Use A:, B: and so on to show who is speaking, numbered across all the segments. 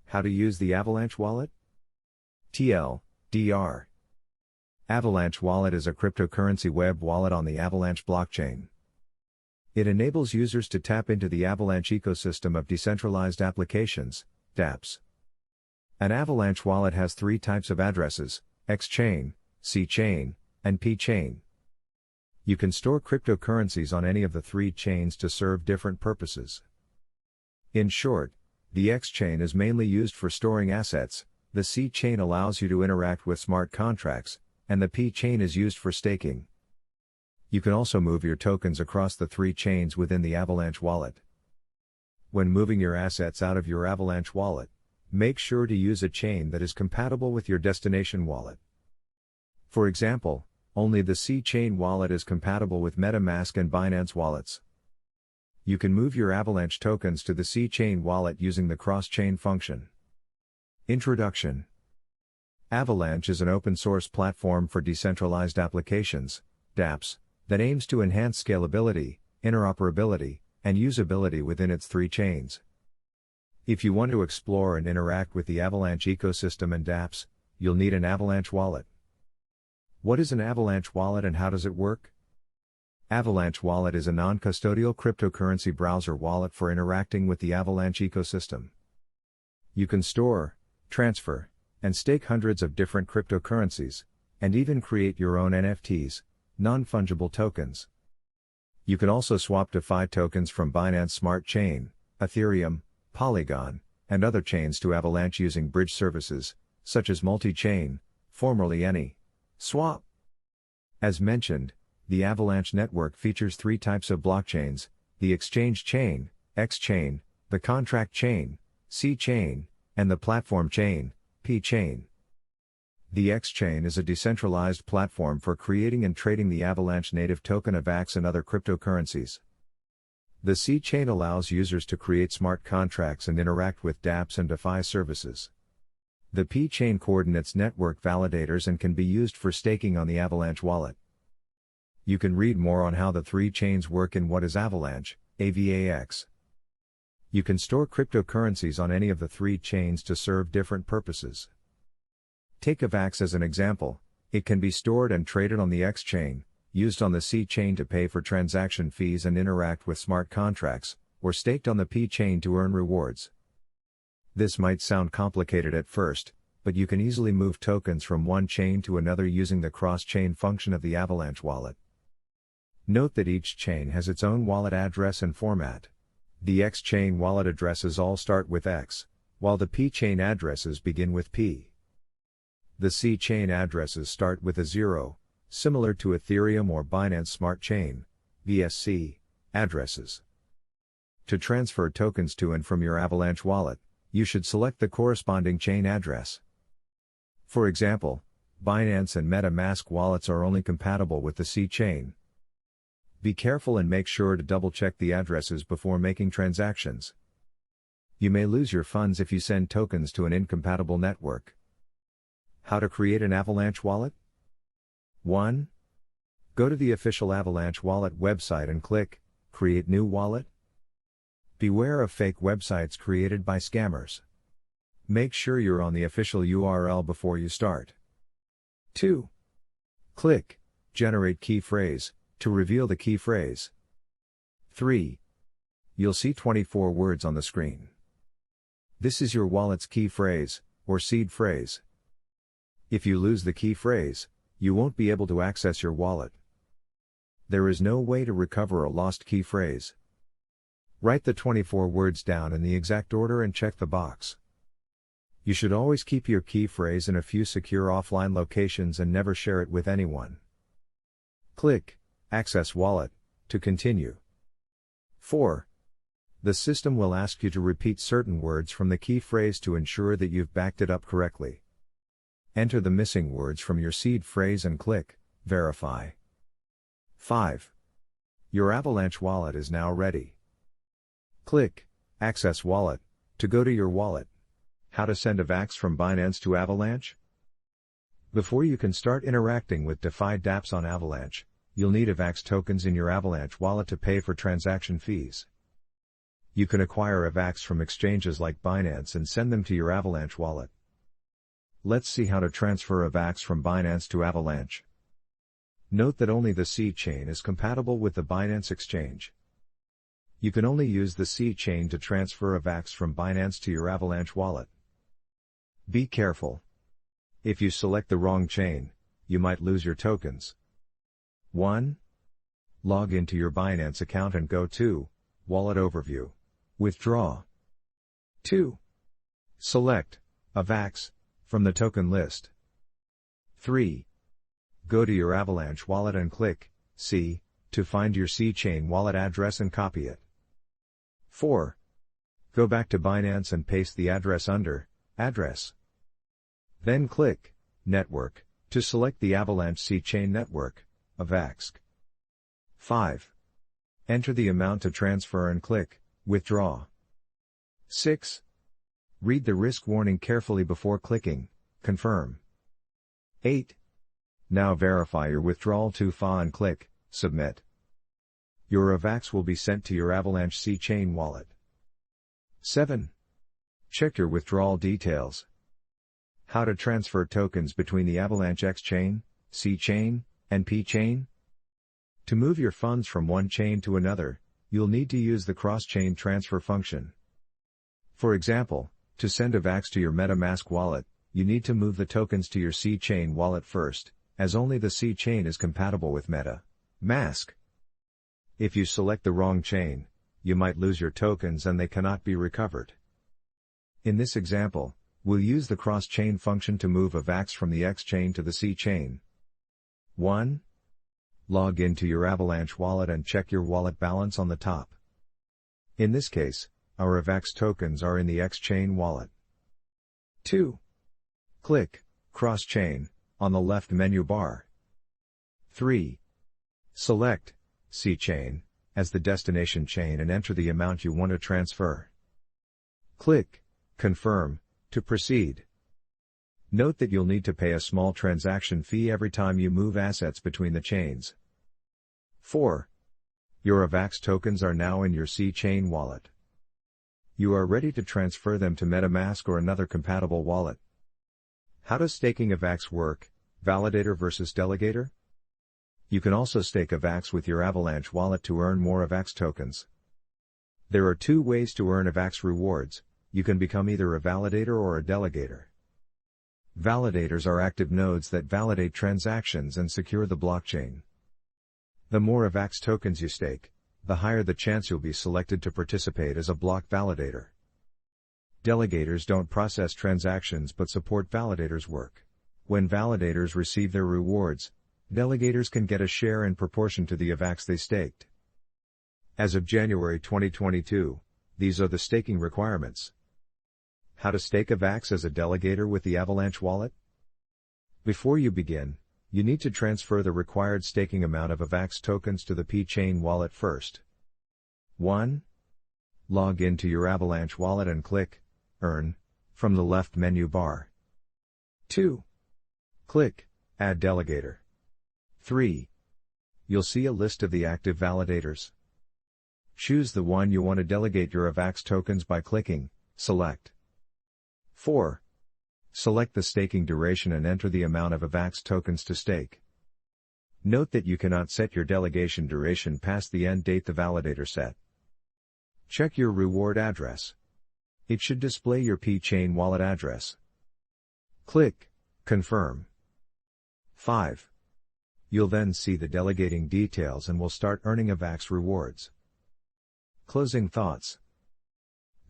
A: How to use the Avalanche wallet? TLDR. Avalanche Wallet is a cryptocurrency web wallet on the Avalanche blockchain. It enables users to tap into the Avalanche ecosystem of decentralized applications, dApps. An Avalanche wallet has three types of addresses: X-chain, C-chain, and P-chain. You can store cryptocurrencies on any of the three chains to serve different purposes. In short, the X-chain is mainly used for storing assets, the C-chain allows you to interact with smart contracts, and the P-chain is used for staking. You can also move your tokens across the three chains within the Avalanche wallet. When moving your assets out of your Avalanche wallet, make sure to use a chain that is compatible with your destination wallet. For example, only the C-chain wallet is compatible with MetaMask and Binance wallets. You can move your Avalanche tokens to the C-chain wallet using the cross-chain function. Introduction. Avalanche is an open-source platform for decentralized applications, dApps, that aims to enhance scalability, interoperability, and usability within its three chains. If you want to explore and interact with the Avalanche ecosystem and dApps, you'll need an Avalanche wallet. What is an Avalanche wallet and how does it work? Avalanche Wallet is a non-custodial cryptocurrency browser wallet for interacting with the Avalanche ecosystem. You can store, transfer, and stake hundreds of different cryptocurrencies, and even create your own NFTs, non-fungible tokens. You can also swap DeFi tokens from Binance Smart Chain, Ethereum, Polygon, and other chains to Avalanche using bridge services, such as multi-chain, formerly AnySwap. As mentioned, the Avalanche network features three types of blockchains: the exchange chain, X-chain, the contract chain, C-chain, and the platform chain, P-chain. The X-chain is a decentralized platform for creating and trading the Avalanche native token AVax and other cryptocurrencies. The C-chain allows users to create smart contracts and interact with dApps and DeFi services. The P-chain coordinates network validators and can be used for staking on the Avalanche wallet. You can read more on how the three chains work in What is Avalanche, AVax. You can store cryptocurrencies on any of the three chains to serve different purposes. Take AVax as an example. It can be stored and traded on the X-chain, used on the C-chain to pay for transaction fees and interact with smart contracts, or staked on the P-chain to earn rewards. This might sound complicated at first, but you can easily move tokens from one chain to another using the cross-chain function of the Avalanche wallet. Note that each chain has its own wallet address and format. The X-chain wallet addresses all start with X, while the P-chain addresses begin with P. The C-chain addresses start with a 0, similar to Ethereum or Binance Smart Chain, BSC, addresses. To transfer tokens to and from your Avalanche wallet, you should select the corresponding chain address. For example, Binance and MetaMask wallets are only compatible with the C-chain. Be careful and make sure to double-check the addresses before making transactions. You may lose your funds if you send tokens to an incompatible network. How to create an Avalanche wallet? 1. Go to the official Avalanche wallet website and click Create New Wallet. Beware of fake websites created by scammers. Make sure you're on the official URL before you start. 2. Click Generate Key Phrase to reveal the key phrase. 3. You'll see 24 words on the screen. This is your wallet's key phrase, or seed phrase. If you lose the key phrase, you won't be able to access your wallet. There is no way to recover a lost key phrase. Write the 24 words down in the exact order and check the box. You should always keep your key phrase in a few secure offline locations and never share it with anyone. Click Access Wallet to continue. 4. The system will ask you to repeat certain words from the key phrase to ensure that you've backed it up correctly. Enter the missing words from your seed phrase and click Verify. 5. Your Avalanche wallet is now ready. Click Access Wallet to go to your wallet. How to send AVax from Binance to Avalanche? Before you can start interacting with DeFi dApps on Avalanche, you'll need AVax tokens in your Avalanche wallet to pay for transaction fees. You can acquire AVax from exchanges like Binance and send them to your Avalanche wallet. Let's see how to transfer AVax from Binance to Avalanche. Note that only the C chain is compatible with the Binance exchange. You can only use the C chain to transfer AVax from Binance to your Avalanche wallet. Be careful. If you select the wrong chain, you might lose your tokens. 1. Log into your Binance account and go to Wallet Overview. Withdraw. 2. Select AVax from the token list. 3. Go to your Avalanche wallet and click C to find your C chain wallet address and copy it. 4. Go back to Binance and paste the address under Address. Then click Network to select the Avalanche C chain network, AVax. 5. Enter the amount to transfer and click Withdraw. 6. Read the risk warning carefully before clicking Confirm. 8. Now verify your withdrawal to FA and click Submit. Your AVax will be sent to your Avalanche C chain wallet. 7. Check your withdrawal details. How to transfer tokens between the Avalanche X chain, C chain, and P chain? To move your funds from one chain to another, you'll need to use the cross-chain transfer function. For example, to send AVax to your MetaMask wallet, you need to move the tokens to your C chain wallet first, as only the C chain is compatible with MetaMask. If you select the wrong chain, you might lose your tokens and they cannot be recovered. In this example, we'll use the cross-chain function to move AVax from the X chain to the C chain. 1. Log into your Avalanche wallet and check your wallet balance on the top. In this case, our AVax tokens are in the X chain wallet. 2. Click Cross-chain on the left menu bar. 3. Select C chain as the destination chain and enter the amount you want to transfer. Click Confirm to proceed. Note that you'll need to pay a small transaction fee every time you move assets between the chains. 4. Your AVax tokens are now in your C chain wallet. You are ready to transfer them to MetaMask or another compatible wallet. How does staking AVax work, validator versus delegator? You can also stake AVax with your Avalanche wallet to earn more AVax tokens. There are two ways to earn AVax rewards. You can become either a validator or a delegator. Validators are active nodes that validate transactions and secure the blockchain. The more AVax tokens you stake, the higher the chance you'll be selected to participate as a block validator. Delegators don't process transactions but support validators' work. When validators receive their rewards, delegators can get a share in proportion to the AVax they staked. As of January 2022, these are the staking requirements. How to stake AVax as a delegator with the Avalanche wallet? Before you begin, you need to transfer the required staking amount of AVax tokens to the P-chain wallet first. 1. Log into your Avalanche wallet and click Earn from the left menu bar. 2. Click Add Delegator. 3. You'll see a list of the active validators. Choose the one you want to delegate your AVax tokens by clicking Select. 4. Select the staking duration and enter the amount of AVax tokens to stake. Note that you cannot set your delegation duration past the end date the validator set. Check your reward address. It should display your P-chain wallet address. Click Confirm. 5. You'll then see the delegating details and will start earning AVax rewards. Closing thoughts.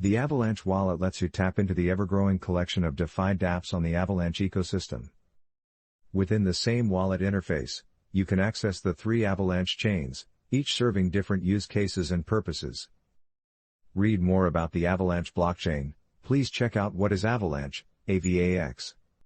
A: The Avalanche wallet lets you tap into the ever-growing collection of DeFi dApps on the Avalanche ecosystem. Within the same wallet interface, you can access the 3 Avalanche chains, each serving different use cases and purposes. Read more about the Avalanche blockchain. Please check out What is Avalanche, AVax.